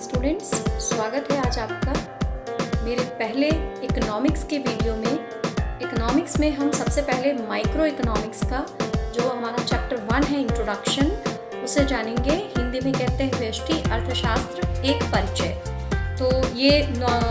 Students, स्वागत है आज आपका मेरे पहले इकोनॉमिक्स के वीडियो में। इकोनॉमिक्स में हम सबसे पहले माइक्रो इकोनॉमिक्स का जो हमारा चैप्टर 1 है इंट्रोडक्शन, उसे जानेंगे। हिंदी में कहते हैं व्यष्टि अर्थशास्त्र एक परिचय। तो ये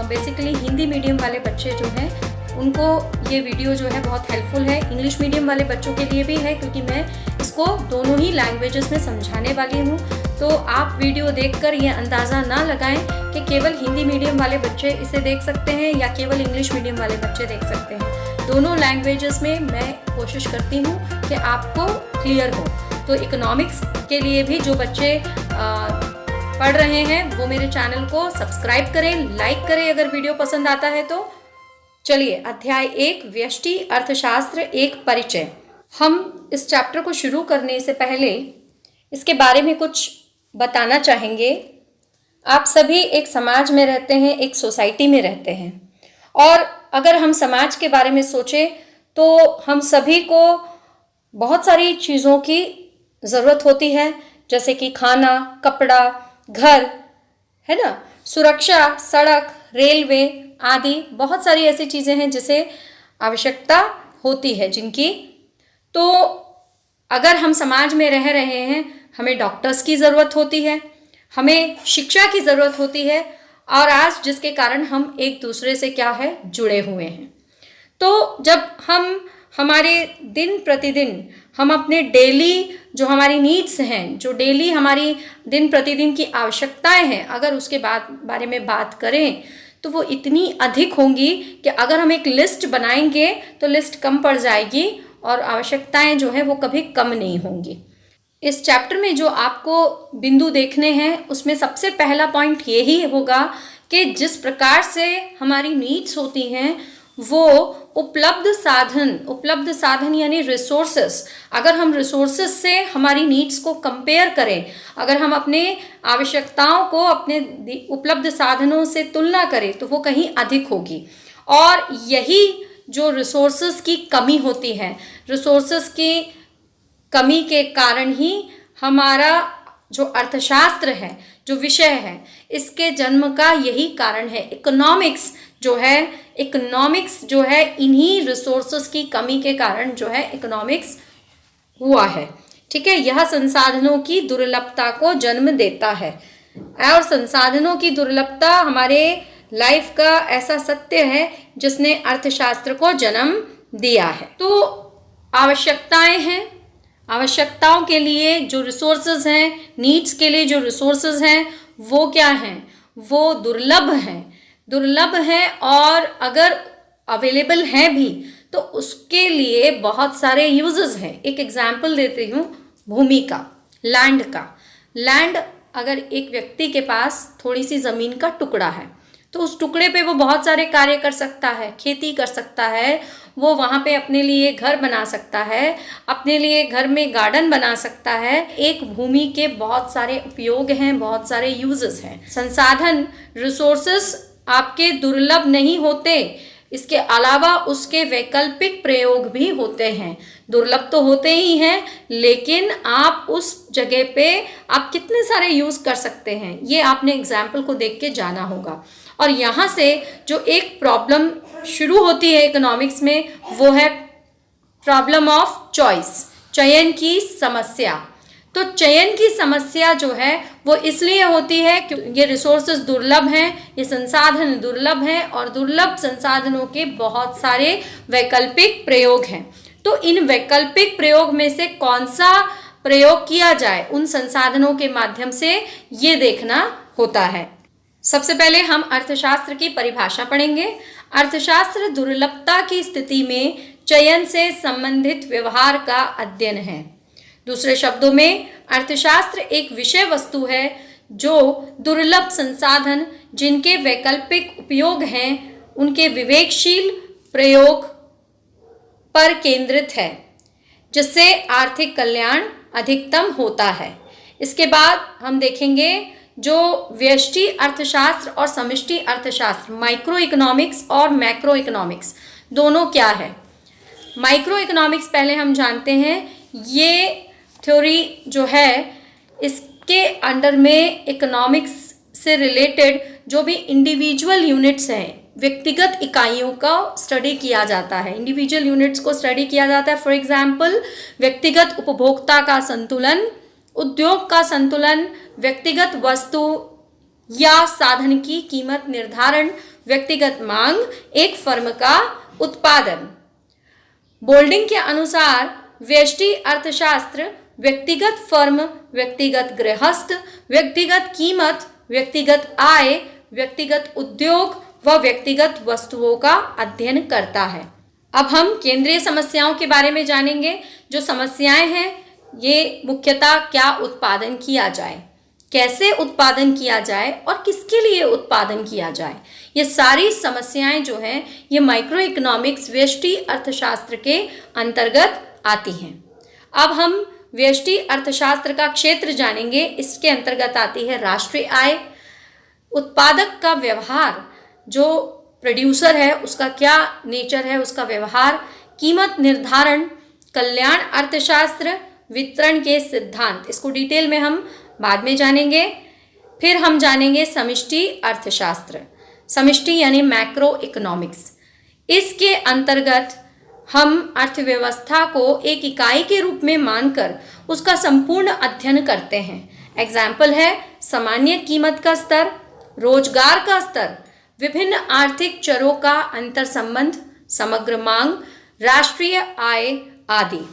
बेसिकली हिंदी मीडियम वाले बच्चे जो हैं उनको ये वीडियो जो है बहुत हेल्पफुल है। इंग्लिश मीडियम वाले बच्चों के लिए भी है क्योंकि मैं इसको दोनों ही लैंग्वेजेस में समझाने वाली हूँ। तो आप वीडियो देखकर ये अंदाज़ा ना लगाएं कि केवल हिंदी मीडियम वाले बच्चे इसे देख सकते हैं या केवल इंग्लिश मीडियम वाले बच्चे देख सकते हैं। दोनों लैंग्वेजेस में मैं कोशिश करती हूँ कि आपको क्लियर हो। तो इकोनॉमिक्स के लिए भी जो बच्चे पढ़ रहे हैं वो मेरे चैनल को सब्सक्राइब करें, लाइक करें अगर वीडियो पसंद आता है तो। चलिए, अध्याय 1 व्यष्टि अर्थशास्त्र एक परिचय। हम इस चैप्टर को शुरू करने से पहले इसके बारे में कुछ बताना चाहेंगे। आप सभी एक समाज में रहते हैं, एक सोसाइटी में रहते हैं, और अगर हम समाज के बारे में सोचें तो हम सभी को बहुत सारी चीज़ों की ज़रूरत होती है, जैसे कि खाना, कपड़ा, घर, है ना, सुरक्षा, सड़क, रेलवे आदि बहुत सारी ऐसी चीज़ें हैं जिसे आवश्यकता होती है जिनकी। तो अगर हम समाज में रह रहे हैं, हमें डॉक्टर्स की ज़रूरत होती है, हमें शिक्षा की ज़रूरत होती है, और आज जिसके कारण हम एक दूसरे से क्या है जुड़े हुए हैं। तो जब हम हमारे दिन प्रतिदिन हम अपने डेली जो हमारी नीड्स हैं, जो डेली हमारी दिन प्रतिदिन की आवश्यकताएं हैं, अगर उसके बारे में बात करें तो वो इतनी अधिक होंगी कि अगर हम एक लिस्ट बनाएंगे तो लिस्ट कम पड़ जाएगी और आवश्यकताएं जो है वो कभी कम नहीं होंगी। इस चैप्टर में जो आपको बिंदु देखने हैं उसमें सबसे पहला पॉइंट यही होगा कि जिस प्रकार से हमारी नीड्स होती हैं वो उपलब्ध साधन यानी रिसोर्सेस, अगर हम रिसोर्सेस से हमारी नीड्स को कंपेयर करें, अगर हम अपने आवश्यकताओं को अपने उपलब्ध साधनों से तुलना करें तो वो कहीं अधिक होगी। और यही जो रिसोर्सेस की कमी होती है, रिसोर्सेस की कमी के कारण ही हमारा जो अर्थशास्त्र है, जो विषय है, इसके जन्म का यही कारण है। इकोनॉमिक्स जो है इन्हीं रिसोर्सेस की कमी के कारण जो है इकोनॉमिक्स हुआ है। ठीक है, यह संसाधनों की दुर्लभता को जन्म देता है, और संसाधनों की दुर्लभता हमारे लाइफ का ऐसा सत्य है जिसने अर्थशास्त्र को जन्म दिया है। तो आवश्यकताएं हैं, आवश्यकताओं के लिए जो रिसोर्सेज हैं, नीड्स के लिए जो रिसोर्सेज हैं वो क्या हैं? वो दुर्लभ हैं, और अगर अवेलेबल हैं भी तो उसके लिए बहुत सारे यूजेस हैं। एक एग्जांपल देती हूँ भूमि का, लैंड का। लैंड, अगर एक व्यक्ति के पास थोड़ी सी ज़मीन का टुकड़ा है तो उस टुकड़े पे वो बहुत सारे कार्य कर सकता है, खेती कर सकता है, वो वहाँ पे अपने लिए घर बना सकता है, अपने लिए घर में गार्डन बना सकता है। एक भूमि के बहुत सारे उपयोग हैं, बहुत सारे यूजेस हैं। संसाधन, रिसोर्सेस आपके दुर्लभ नहीं होते, इसके अलावा उसके वैकल्पिक प्रयोग भी होते हैं। दुर्लभ तो होते ही हैं, लेकिन आप उस जगह पे आप कितने सारे यूज़ कर सकते हैं, ये आपने एग्जाम्पल को देख के जाना होगा। और यहाँ से जो एक प्रॉब्लम शुरू होती है इकोनॉमिक्स में, वो है प्रॉब्लम ऑफ चॉइस, चयन की समस्या। तो चयन की समस्या जो है वो इसलिए होती है कि ये रिसोर्सेज दुर्लभ हैं, ये संसाधन दुर्लभ हैं, और दुर्लभ संसाधनों के बहुत सारे वैकल्पिक प्रयोग हैं। तो इन वैकल्पिक प्रयोग में से कौन सा प्रयोग किया जाए उन संसाधनों के माध्यम से, ये देखना होता है। सबसे पहले हम अर्थशास्त्र की परिभाषा पढ़ेंगे। अर्थशास्त्र दुर्लभता की स्थिति में चयन से संबंधित व्यवहार का अध्ययन है। दूसरे शब्दों में, अर्थशास्त्र एक विषय वस्तु है जो दुर्लभ संसाधन जिनके वैकल्पिक उपयोग हैं उनके विवेकशील प्रयोग पर केंद्रित है, जिससे आर्थिक कल्याण अधिकतम होता है। इसके बाद हम देखेंगे जो व्यष्टि अर्थशास्त्र और समष्टि अर्थशास्त्र, माइक्रो इकोनॉमिक्स और मैक्रो इकोनॉमिक्स, दोनों क्या है। माइक्रो इकोनॉमिक्स पहले हम जानते हैं, ये थ्योरी जो है इसके अंडर में इकोनॉमिक्स से रिलेटेड जो भी इंडिविजुअल यूनिट्स हैं, व्यक्तिगत इकाइयों का स्टडी किया जाता है, इंडिविजुअल यूनिट्स को स्टडी किया जाता है। फॉर एग्जाम्पल, व्यक्तिगत उपभोक्ता का संतुलन, उद्योग का संतुलन, व्यक्तिगत वस्तु या साधन की कीमत निर्धारण, व्यक्तिगत मांग, एक फर्म का उत्पादन। बोल्डिंग के अनुसार व्यष्टि अर्थशास्त्र व्यक्तिगत फर्म, व्यक्तिगत गृहस्थ, व्यक्तिगत कीमत, व्यक्तिगत आय, व्यक्तिगत उद्योग व व्यक्तिगत वस्तुओं का अध्ययन करता है। अब हम केंद्रीय समस्याओं के बारे में जानेंगे। जो समस्याएं हैं ये मुख्यतः क्या उत्पादन किया जाए, कैसे उत्पादन किया जाए और किसके लिए उत्पादन किया जाए, ये सारी समस्याएं जो हैं ये माइक्रो इकोनॉमिक्स व्यष्टि अर्थशास्त्र के अंतर्गत आती हैं। अब हम व्यष्टि अर्थशास्त्र का क्षेत्र जानेंगे। इसके अंतर्गत आती है राष्ट्रीय आय, उत्पादक का व्यवहार, जो प्रोड्यूसर है उसका क्या नेचर है, उसका व्यवहार, कीमत निर्धारण, कल्याण अर्थशास्त्र, वितरण के सिद्धांत, इसको डिटेल में हम बाद में जानेंगे। फिर हम जानेंगे समष्टि अर्थशास्त्र, समष्टि यानी मैक्रो इकोनॉमिक्स। इसके अंतर्गत हम अर्थव्यवस्था को एक इकाई के रूप में मानकर उसका संपूर्ण अध्ययन करते हैं। एग्जाम्पल है सामान्य कीमत का स्तर, रोजगार का स्तर, विभिन्न आर्थिक चरों का अंतर संबंध, समग्र मांग, राष्ट्रीय आय आदि।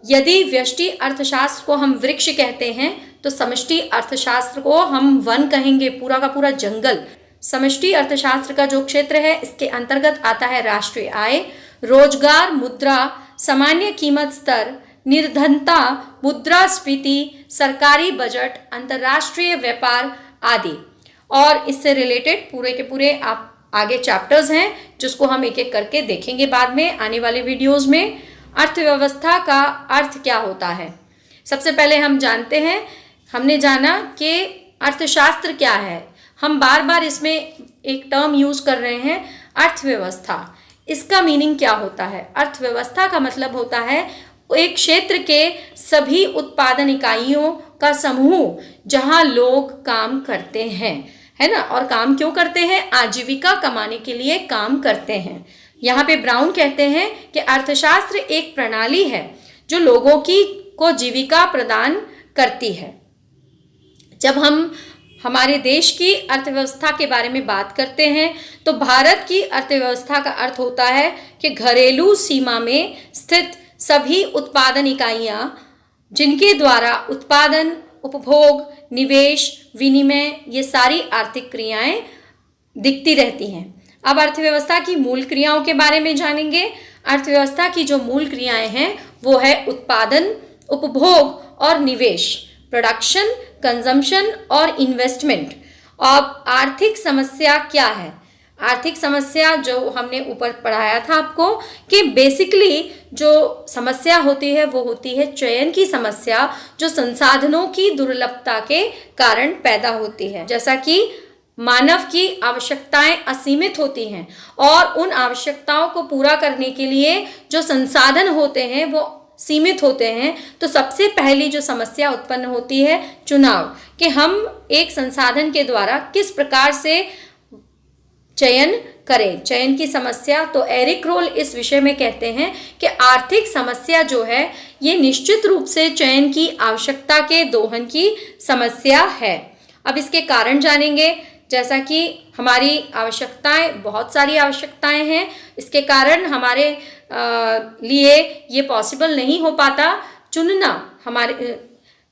यदि व्यष्टि अर्थशास्त्र को हम वृक्ष कहते हैं तो समष्टि अर्थशास्त्र को हम वन कहेंगे, पूरा का पूरा जंगल। समष्टि अर्थशास्त्र का जो क्षेत्र है इसके अंतर्गत आता है राष्ट्रीय आय, रोजगार, मुद्रा, सामान्य कीमत स्तर, निर्धनता, मुद्रास्फीति, सरकारी बजट, अंतर्राष्ट्रीय व्यापार आदि। और इससे रिलेटेड पूरे के पूरे आप आगे चैप्टर्स हैं जिसको हम एक एक करके देखेंगे बाद में आने वाले वीडियोस में। अर्थव्यवस्था का अर्थ क्या होता है, सबसे पहले हम जानते हैं। हमने जाना कि अर्थशास्त्र क्या है, हम बार बार इसमें एक टर्म यूज कर रहे हैं अर्थव्यवस्था। इसका मीनिंग क्या होता है? अर्थव्यवस्था का मतलब होता है एक क्षेत्र के सभी उत्पादन इकाइयों का समूह जहां लोग काम करते हैं, है ना। और काम क्यों करते हैं? आजीविका कमाने के लिए काम करते हैं। यहाँ पे ब्राउन कहते हैं कि अर्थशास्त्र एक प्रणाली है जो लोगों को जीविका प्रदान करती है। जब हम हमारे देश की अर्थव्यवस्था के बारे में बात करते हैं तो भारत की अर्थव्यवस्था का अर्थ होता है कि घरेलू सीमा में स्थित सभी उत्पादन इकाइयां जिनके द्वारा उत्पादन, उपभोग, निवेश, विनिमय, ये सारी आर्थिक क्रियाएं दिखती रहती हैं। अब अर्थव्यवस्था की मूल क्रियाओं के बारे में जानेंगे। अर्थव्यवस्था की जो मूल क्रियाएं हैं वो है उत्पादन, उपभोग और निवेश, प्रोडक्शन, कंजम्पशन और इन्वेस्टमेंट। अब आर्थिक समस्या क्या है? आर्थिक समस्या जो हमने ऊपर पढ़ाया था आपको कि बेसिकली जो समस्या होती है वो होती है चयन की समस्या, जो संसाधनों की दुर्लभता के कारण पैदा होती है। जैसा कि मानव की आवश्यकताएं असीमित होती हैं और उन आवश्यकताओं को पूरा करने के लिए जो संसाधन होते हैं वो सीमित होते हैं, तो सबसे पहली जो समस्या उत्पन्न होती है चुनाव, कि हम एक संसाधन के द्वारा किस प्रकार से चयन करें, चयन की समस्या। तो एरिक रोल इस विषय में कहते हैं कि आर्थिक समस्या जो है ये निश्चित रूप से चयन की आवश्यकता के दोहन की समस्या है। अब इसके कारण जानेंगे। जैसा कि हमारी आवश्यकताएं, बहुत सारी आवश्यकताएं हैं, इसके कारण हमारे लिए ये पॉसिबल नहीं हो पाता चुनना। हमारे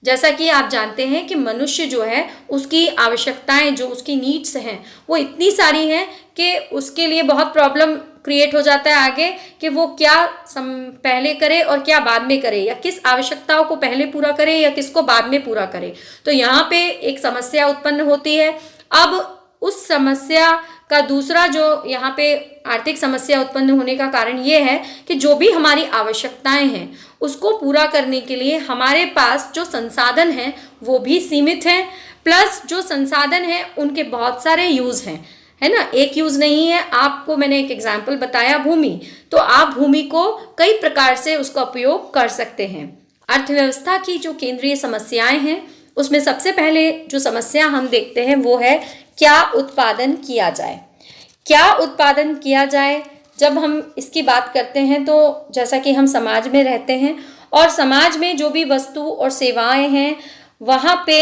जैसा कि आप जानते हैं कि मनुष्य जो है उसकी आवश्यकताएं, जो उसकी नीड्स हैं वो इतनी सारी हैं कि उसके लिए बहुत प्रॉब्लम क्रिएट हो जाता है आगे कि वो क्या पहले करे और क्या बाद में करे, या किस आवश्यकताओं को पहले पूरा करे या किसको बाद में पूरा करे। तो यहाँ पे एक समस्या उत्पन्न होती है। अब उस समस्या का दूसरा जो यहाँ पे आर्थिक समस्या उत्पन्न होने का कारण ये है कि जो भी हमारी आवश्यकताएं हैं उसको पूरा करने के लिए हमारे पास जो संसाधन हैं वो भी सीमित हैं, प्लस जो संसाधन हैं उनके बहुत सारे यूज़ हैं, है ना, एक यूज़ नहीं है। आपको मैंने एक एग्जाम्पल बताया भूमि, तो आप भूमि को कई प्रकार से उसका उपयोग कर सकते हैं। अर्थव्यवस्था की जो केंद्रीय समस्याएं हैं उसमें सबसे पहले जो समस्या हम देखते हैं वो है क्या उत्पादन किया जाए। क्या उत्पादन किया जाए, जब हम इसकी बात करते हैं तो जैसा कि हम समाज में रहते हैं और समाज में जो भी वस्तु और सेवाएं हैं वहाँ पे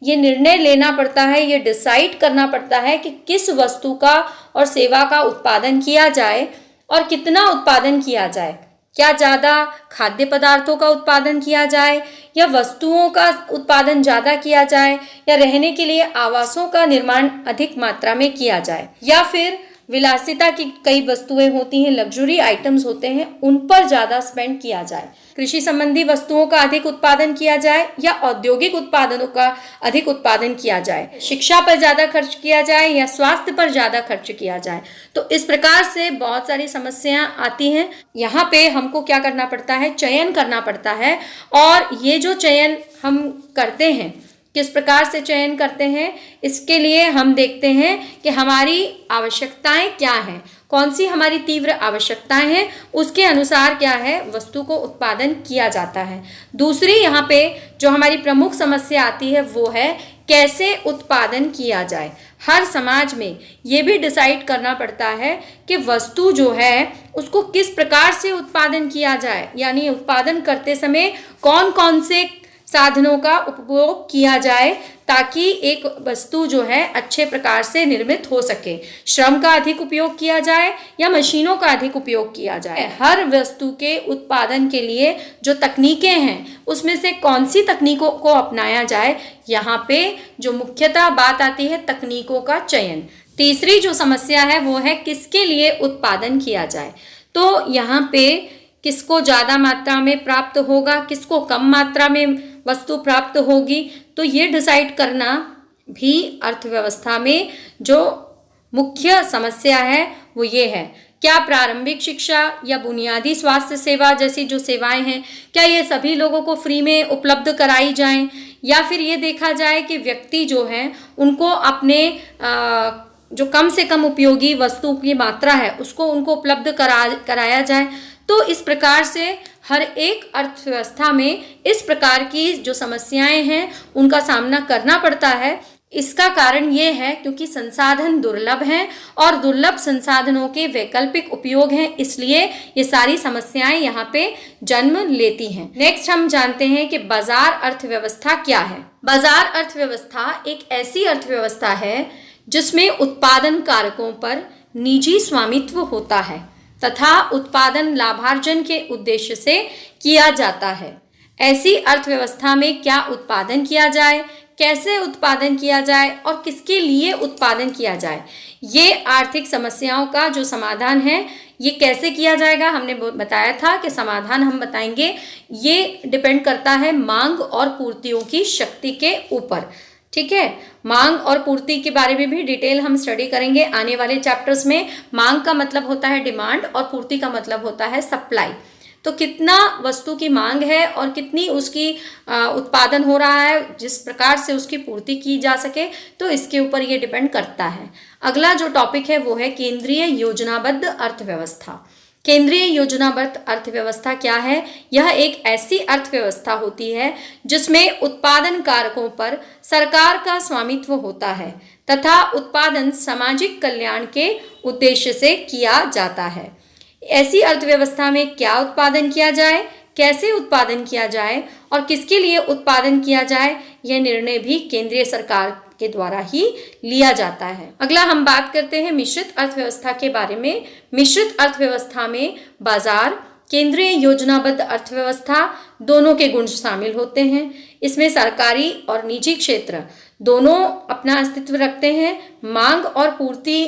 ये निर्णय लेना पड़ता है, ये डिसाइड करना पड़ता है कि किस वस्तु का और सेवा का उत्पादन किया जाए और कितना उत्पादन किया जाए। क्या ज़्यादा खाद्य पदार्थों का उत्पादन किया जाए या वस्तुओं का उत्पादन ज़्यादा किया जाए या रहने के लिए आवासों का निर्माण अधिक मात्रा में किया जाए या फिर विलासिता की कई वस्तुएं होती हैं, लग्जरी आइटम्स होते हैं, उन पर ज़्यादा स्पेंड किया जाए। कृषि संबंधी वस्तुओं का अधिक उत्पादन किया जाए या औद्योगिक उत्पादनों का अधिक उत्पादन किया जाए। शिक्षा पर ज़्यादा खर्च किया जाए या स्वास्थ्य पर ज़्यादा खर्च किया जाए। तो इस प्रकार से बहुत सारी समस्याएं आती हैं। यहाँ पे हमको क्या करना पड़ता है, चयन करना पड़ता है। और ये जो चयन हम करते हैं, किस प्रकार से चयन करते हैं, इसके लिए हम देखते हैं कि हमारी आवश्यकताएं क्या हैं, कौन सी हमारी तीव्र आवश्यकताएं हैं, उसके अनुसार क्या है वस्तु को उत्पादन किया जाता है। दूसरी यहाँ पे जो हमारी प्रमुख समस्या आती है वो है कैसे उत्पादन किया जाए। हर समाज में ये भी डिसाइड करना पड़ता है कि वस्तु जो है उसको किस प्रकार से उत्पादन किया जाए, यानी उत्पादन करते समय कौन कौन से साधनों का उपयोग किया जाए ताकि एक वस्तु जो है अच्छे प्रकार से निर्मित हो सके। श्रम का अधिक उपयोग किया जाए या मशीनों का अधिक उपयोग किया जाए। हर वस्तु के उत्पादन के लिए जो तकनीकें हैं उसमें से कौन सी तकनीकों को अपनाया जाए, यहाँ पे जो मुख्यतः बात आती है तकनीकों का चयन। तीसरी जो समस्या है वो है किसके लिए उत्पादन किया जाए। तो यहाँ पे किसको ज़्यादा मात्रा में प्राप्त होगा, किसको कम मात्रा में वस्तु प्राप्त होगी, तो ये डिसाइड करना भी अर्थव्यवस्था में जो मुख्य समस्या है वो ये है। क्या प्रारंभिक शिक्षा या बुनियादी स्वास्थ्य सेवा जैसी जो सेवाएं हैं, क्या ये सभी लोगों को फ्री में उपलब्ध कराई जाएं, या फिर ये देखा जाए कि व्यक्ति जो हैं उनको अपने जो कम से कम उपयोगी वस्तु की मात्रा है उसको उनको उपलब्ध कराया जाए। तो इस प्रकार से हर एक अर्थव्यवस्था में इस प्रकार की जो समस्याएं हैं उनका सामना करना पड़ता है। इसका कारण ये है क्योंकि संसाधन दुर्लभ हैं और दुर्लभ संसाधनों के वैकल्पिक उपयोग हैं, इसलिए ये सारी समस्याएं यहाँ पे जन्म लेती हैं। नेक्स्ट हम जानते हैं कि बाजार अर्थव्यवस्था क्या है। बाजार अर्थव्यवस्था एक ऐसी अर्थव्यवस्था है जिसमें उत्पादन कारकों पर निजी स्वामित्व होता है तथा उत्पादन लाभार्जन के उद्देश्य से किया जाता है। ऐसी अर्थव्यवस्था में क्या उत्पादन किया जाए, कैसे उत्पादन किया जाए और किसके लिए उत्पादन किया जाए, ये आर्थिक समस्याओं का जो समाधान है ये कैसे किया जाएगा। हमने बताया था कि समाधान हम बताएंगे, ये डिपेंड करता है मांग और पूर्तियों की शक्ति के ऊपर। ठीक है, मांग और पूर्ति के बारे में भी डिटेल हम स्टडी करेंगे आने वाले चैप्टर्स में। मांग का मतलब होता है डिमांड और पूर्ति का मतलब होता है सप्लाई। तो कितना वस्तु की मांग है और कितनी उसकी उत्पादन हो रहा है, जिस प्रकार से उसकी पूर्ति की जा सके, तो इसके ऊपर ये डिपेंड करता है। अगला जो टॉपिक है वो है केंद्रीय योजनाबद्ध अर्थव्यवस्था। केंद्रीय योजनाबद्ध अर्थव्यवस्था क्या है? यह एक ऐसी अर्थव्यवस्था होती है जिसमें उत्पादन कारकों पर सरकार का स्वामित्व होता है तथा उत्पादन सामाजिक कल्याण के उद्देश्य से किया जाता है। ऐसी अर्थव्यवस्था में क्या उत्पादन किया जाए, कैसे उत्पादन किया जाए और किसके लिए उत्पादन किया जाए, यह निर्णय भी केंद्रीय सरकार के द्वारा ही लिया जाता है। अगला हम बात करते हैं मिश्रित अर्थव्यवस्था के बारे में। मिश्रित अर्थव्यवस्था में बाजार, केंद्रीय योजनाबद्ध अर्थव्यवस्था दोनों के गुण शामिल होते हैं। इसमें सरकारी और निजी क्षेत्र दोनों अपना अस्तित्व रखते हैं। मांग और पूर्ति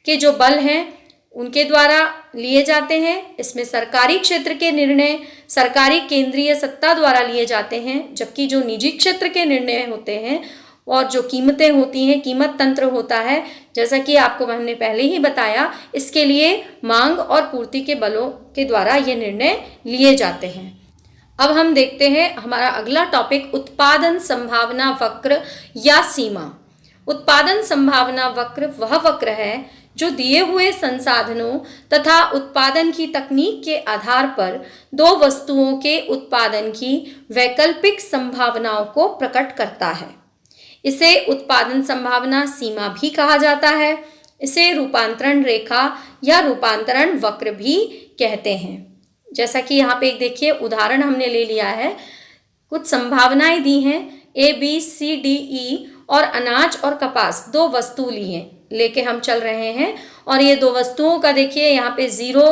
के जो बल हैं उनके द्वारा लिए जाते हैं। इसमें सरकारी क्षेत्र के निर्णय सरकारी केंद्रीय सत्ता द्वारा लिए जाते हैं, जबकि जो निजी क्षेत्र के निर्णय होते हैं और जो कीमतें होती हैं, कीमत तंत्र होता है, जैसा कि आपको हमने पहले ही बताया, इसके लिए मांग और पूर्ति के बलों के द्वारा ये निर्णय लिए जाते हैं। अब हम देखते हैं हमारा अगला टॉपिक उत्पादन संभावना वक्र या सीमा। उत्पादन संभावना वक्र वह वक्र है जो दिए हुए संसाधनों तथा उत्पादन की तकनीक के आधार पर दो वस्तुओं के उत्पादन की वैकल्पिक संभावनाओं को प्रकट करता है। इसे उत्पादन संभावना सीमा भी कहा जाता है। इसे रूपांतरण रेखा या रूपांतरण वक्र भी कहते हैं। जैसा कि यहाँ पे एक देखिए उदाहरण हमने ले लिया है, कुछ संभावनाएं दी हैं A, B, C, D, E और अनाज और कपास दो वस्तु लेके हम चल रहे हैं और ये दो वस्तुओं का देखिए यहाँ पे 0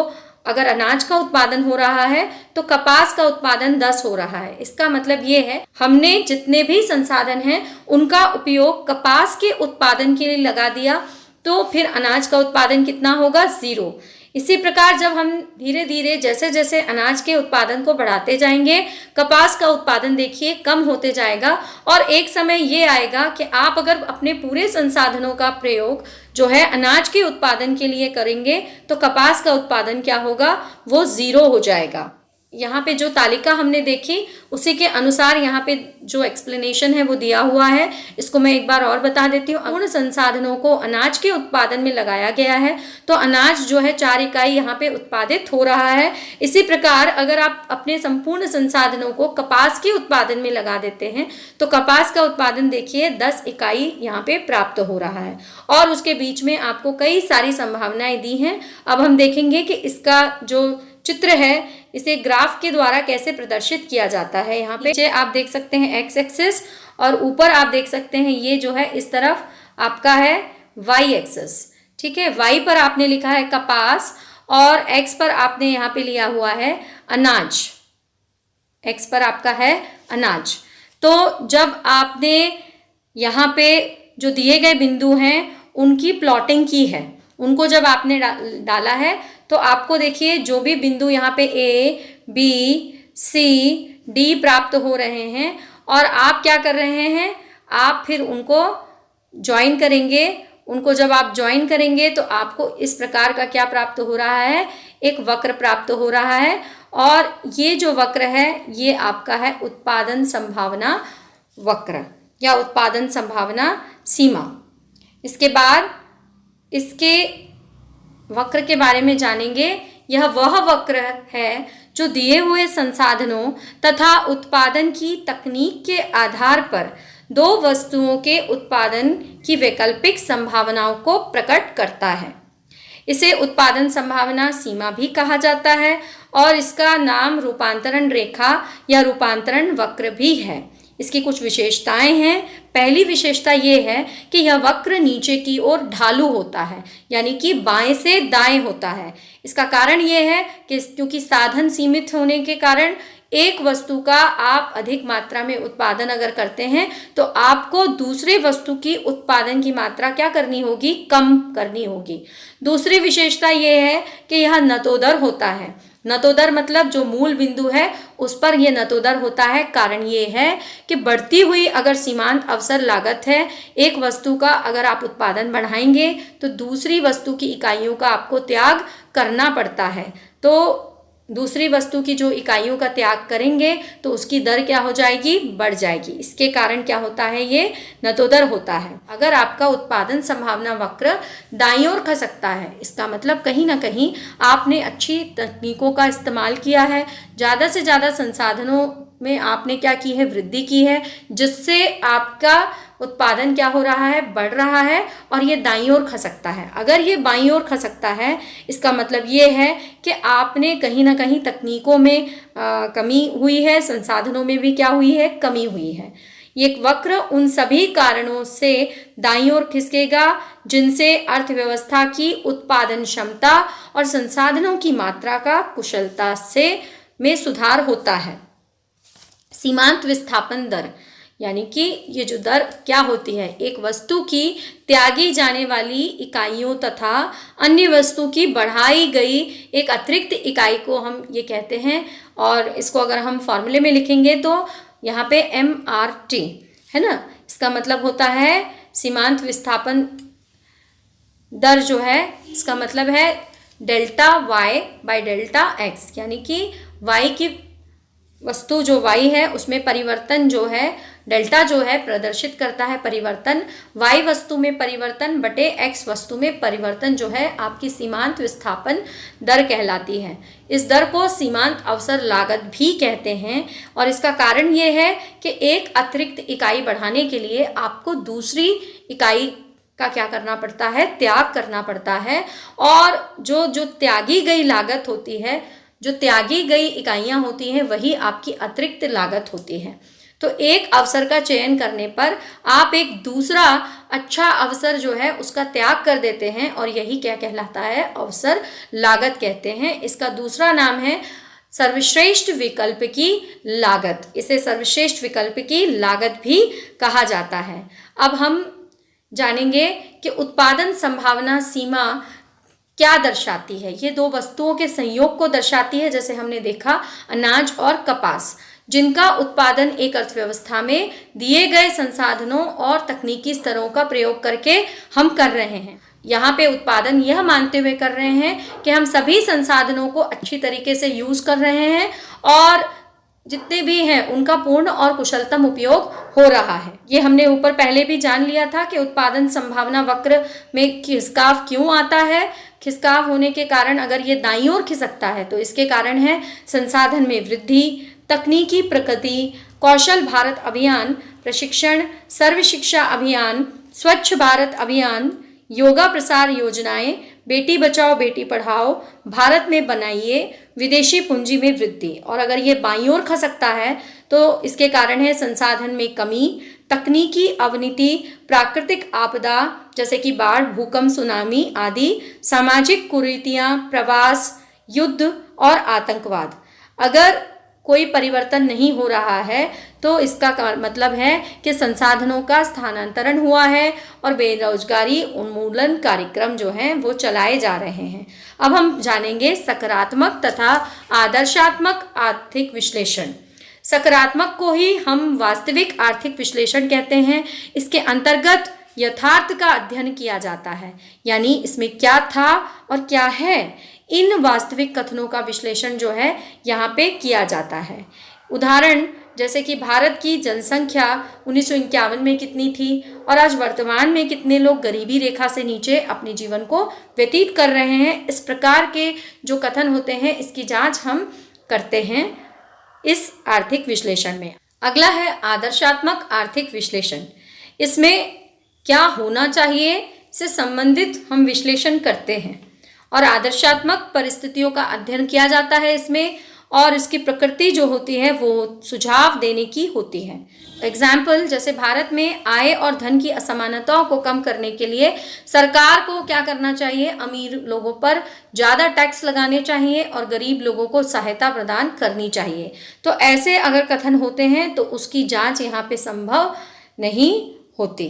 अगर अनाज का उत्पादन हो रहा है तो कपास का उत्पादन 10 हो रहा है। इसका मतलब ये है हमने जितने भी संसाधन हैं उनका उपयोग कपास के उत्पादन के लिए लगा दिया तो फिर अनाज का उत्पादन कितना होगा 0। इसी प्रकार जब हम धीरे धीरे जैसे जैसे अनाज के उत्पादन को बढ़ाते जाएंगे कपास का उत्पादन देखिए कम होते जाएगा और एक समय ये आएगा कि आप अगर अपने पूरे संसाधनों का प्रयोग जो है अनाज के उत्पादन के लिए करेंगे तो कपास का उत्पादन क्या होगा, वो 0 हो जाएगा। यहाँ पे जो तालिका हमने देखी उसी के अनुसार यहाँ पे जो एक्सप्लेनेशन है वो दिया हुआ है। इसको मैं एक बार और बता देती हूँ। पूर्ण संसाधनों को अनाज के उत्पादन में लगाया गया है तो अनाज जो है 4 इकाई यहाँ पे उत्पादित हो रहा है। इसी प्रकार अगर आप अपने संपूर्ण संसाधनों को कपास के उत्पादन में लगा देते हैं तो कपास का उत्पादन देखिए 10 इकाई यहाँ पे प्राप्त हो रहा है और उसके बीच में आपको कई सारी संभावनाएं दी हैं। अब हम देखेंगे कि इसका जो चित्र है इसे ग्राफ के द्वारा कैसे प्रदर्शित किया जाता है। यहाँ पे नीचे आप देख सकते हैं एक्स एक्सिस और ऊपर आप देख सकते हैं ये जो है इस तरफ आपका है वाई एक्सिस। ठीक है, वाई पर आपने लिखा है कपास और एक्स पर आपने यहाँ पे लिया हुआ है अनाज। एक्स पर आपका है अनाज। तो जब आपने यहाँ पे जो दिए गए बिंदु हैं उनकी प्लॉटिंग की है, उनको जब आपने डाला है तो आपको देखिए जो भी बिंदु यहाँ पे A, B, C, D प्राप्त हो रहे हैं और आप क्या कर रहे हैं, आप फिर उनको ज्वाइन करेंगे। उनको जब आप ज्वाइन करेंगे तो आपको इस प्रकार का क्या प्राप्त हो रहा है, एक वक्र प्राप्त हो रहा है और ये जो वक्र है ये आपका है उत्पादन संभावना वक्र या उत्पादन संभावना सीमा। इसके बाद इसके वक्र के बारे में जानेंगे। यह वह वक्र है जो दिए हुए संसाधनों तथा उत्पादन की तकनीक के आधार पर दो वस्तुओं के उत्पादन की वैकल्पिक संभावनाओं को प्रकट करता है। इसे उत्पादन संभावना सीमा भी कहा जाता है और इसका नाम रूपांतरण रेखा या रूपांतरण वक्र भी है। इसकी कुछ विशेषताएं हैं। पहली विशेषता ये है कि यह वक्र नीचे की ओर ढालू होता है, यानी कि बाएं से दाएं होता है। इसका कारण ये है कि क्योंकि साधन सीमित होने के कारण एक वस्तु का आप अधिक मात्रा में उत्पादन अगर करते हैं तो आपको दूसरे वस्तु की उत्पादन की मात्रा क्या करनी होगी, कम करनी होगी। दूसरी विशेषता ये है कि यह नतोदर होता है। नतोदर मतलब जो मूल बिंदु है उस पर यह नतोदर होता है। कारण ये है कि बढ़ती हुई अगर सीमांत अवसर लागत है, एक वस्तु का अगर आप उत्पादन बढ़ाएंगे तो दूसरी वस्तु की इकाइयों का आपको त्याग करना पड़ता है। तो दूसरी वस्तु की जो इकाइयों का त्याग करेंगे तो उसकी दर क्या हो जाएगी, बढ़ जाएगी। इसके कारण क्या होता है, ये नतोदर होता है। अगर आपका उत्पादन संभावना वक्र दाईं ओर खसकता है, इसका मतलब कहीं ना कहीं आपने अच्छी तकनीकों का इस्तेमाल किया है, ज़्यादा से ज़्यादा संसाधनों में आपने क्या की है, वृद्धि की है, जिससे आपका उत्पादन क्या हो रहा है, बढ़ रहा है और ये दाईं ओर खसकता है। अगर ये बाईं ओर खसकता है इसका मतलब ये है कि आपने कहीं ना कहीं तकनीकों में कमी हुई है, संसाधनों में भी क्या हुई है, कमी हुई है। ये वक्र उन सभी कारणों से दाईं ओर खिसकेगा जिनसे अर्थव्यवस्था की उत्पादन क्षमता और संसाधनों की मात्रा का कुशलता से में सुधार होता है। सीमांत विस्थापन दर यानी कि ये जो दर क्या होती है, एक वस्तु की त्यागी जाने वाली इकाइयों तथा अन्य वस्तु की बढ़ाई गई एक अतिरिक्त इकाई को हम ये कहते हैं। और इसको अगर हम फॉर्मूले में लिखेंगे तो यहाँ पे MRT है ना, इसका मतलब होता है सीमांत विस्थापन दर जो है, इसका मतलब है delta Y by delta X, यानी कि Y की वस्तु जो Y है उसमें परिवर्तन जो है डेल्टा जो है प्रदर्शित करता है परिवर्तन, y वस्तु में परिवर्तन बटे x वस्तु में परिवर्तन जो है आपकी सीमांत विस्थापन दर कहलाती है। इस दर को सीमांत अवसर लागत भी कहते हैं और इसका कारण ये है कि एक अतिरिक्त इकाई बढ़ाने के लिए आपको दूसरी इकाई का क्या करना पड़ता है, त्याग करना पड़ता है। और जो त्यागी गई लागत होती है, जो त्यागी गई इकाइयां होती हैं, वही आपकी अतिरिक्त लागत होती है। तो एक अवसर का चयन करने पर आप एक दूसरा अच्छा अवसर जो है उसका त्याग कर देते हैं और यही क्या कहलाता है, अवसर लागत कहते हैं। इसका दूसरा नाम है सर्वश्रेष्ठ विकल्प की लागत। इसे सर्वश्रेष्ठ विकल्प की लागत भी कहा जाता है। अब हम जानेंगे कि उत्पादन संभावना सीमा क्या दर्शाती है। ये दो वस्तुओं के संयोग को दर्शाती है, जैसे हमने देखा अनाज और कपास, जिनका उत्पादन एक अर्थव्यवस्था में दिए गए संसाधनों और तकनीकी स्तरों का प्रयोग करके हम कर रहे हैं। यहाँ पे उत्पादन यह मानते हुए कर रहे हैं कि हम सभी संसाधनों को अच्छी तरीके से यूज कर रहे हैं और जितने भी हैं उनका पूर्ण और कुशलतम उपयोग हो रहा है। ये हमने ऊपर पहले भी जान लिया था कि उत्पादन संभावना वक्र में खिसकाव क्यों आता है। खिसकाव होने के कारण अगर ये दाईं ओर खिसकता है तो इसके कारण है संसाधन में वृद्धि, तकनीकी प्रगति, कौशल भारत अभियान प्रशिक्षण, सर्व शिक्षा अभियान, स्वच्छ भारत अभियान, योगा प्रसार योजनाएं, बेटी बचाओ बेटी पढ़ाओ, भारत में बनाइए, विदेशी पूंजी में वृद्धि। और अगर ये बाईं ओर खसकता है तो इसके कारण है संसाधन में कमी, तकनीकी अवनति, प्राकृतिक आपदा जैसे कि बाढ़, भूकंप, सुनामी आदि, सामाजिक कुरीतियां, प्रवास, युद्ध और आतंकवाद। अगर कोई परिवर्तन नहीं हो रहा है तो इसका मतलब है कि संसाधनों का स्थानांतरण हुआ है और बेरोजगारी उन्मूलन कार्यक्रम जो हैं वो चलाए जा रहे हैं। अब हम जानेंगे सकारात्मक तथा आदर्शात्मक आर्थिक विश्लेषण। सकारात्मक को ही हम वास्तविक आर्थिक विश्लेषण कहते हैं। इसके अंतर्गत यथार्थ का अध्ययन किया जाता है, यानी इसमें क्या था और क्या है, इन वास्तविक कथनों का विश्लेषण जो है यहाँ पे किया जाता है। उदाहरण जैसे कि भारत की जनसंख्या 1951 में कितनी थी और आज वर्तमान में कितने लोग गरीबी रेखा से नीचे अपने जीवन को व्यतीत कर रहे हैं। इस प्रकार के जो कथन होते हैं इसकी जांच हम करते हैं इस आर्थिक विश्लेषण में। अगला है आदर्शात्मक आर्थिक विश्लेषण। इसमें क्या होना चाहिए से संबंधित हम विश्लेषण करते हैं और आदर्शात्मक परिस्थितियों का अध्ययन किया जाता है इसमें, और इसकी प्रकृति जो होती है वो सुझाव देने की होती है। एग्जाम्पल जैसे भारत में आय और धन की असमानताओं को कम करने के लिए सरकार को क्या करना चाहिए, अमीर लोगों पर ज़्यादा टैक्स लगाने चाहिए और गरीब लोगों को सहायता प्रदान करनी चाहिए। तो ऐसे अगर कथन होते हैं तो उसकी जांच यहाँ पे संभव नहीं होती।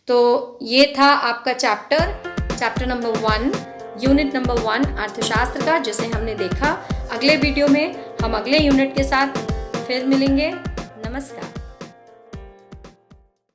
तो ये था आपका चैप्टर नंबर 1 यूनिट नंबर 1 अर्थशास्त्र का, जिसे हमने देखा। अगले वीडियो में हम अगले यूनिट के साथ फिर मिलेंगे। नमस्कार।